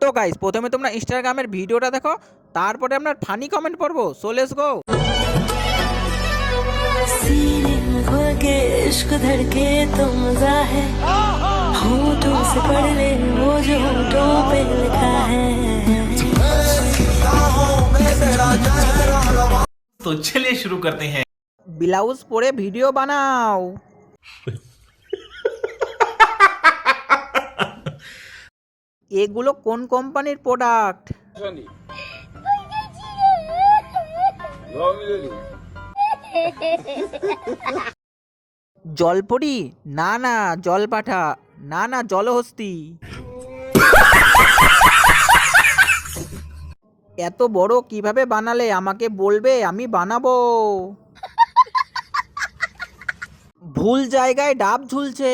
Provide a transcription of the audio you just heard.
তো গাইস প্রথমে তোমরা ইনস্টাগ্রামের ভিডিওটা দেখো, তারপরে আমরা ফানি কমেন্ট পড়বো। So let's go. सीने में खो के इश्क धड़के तो मजा है, होठों से पढ़ ले वो जो होठों पे लिखा है। तो चलिए शुरू करते हैं। ব্লাউজ পরে ভিডিও বানাও। এগুলো কোন কোম্পানির প্রোডাক্ট? জলপরি? না না জলপাঠা, না না জলহস্তি। এত বড় কিভাবে বানালে আমাকে বলবে, আমি বানাবো। ভুল জায়গায় ডাব ঝুলছে।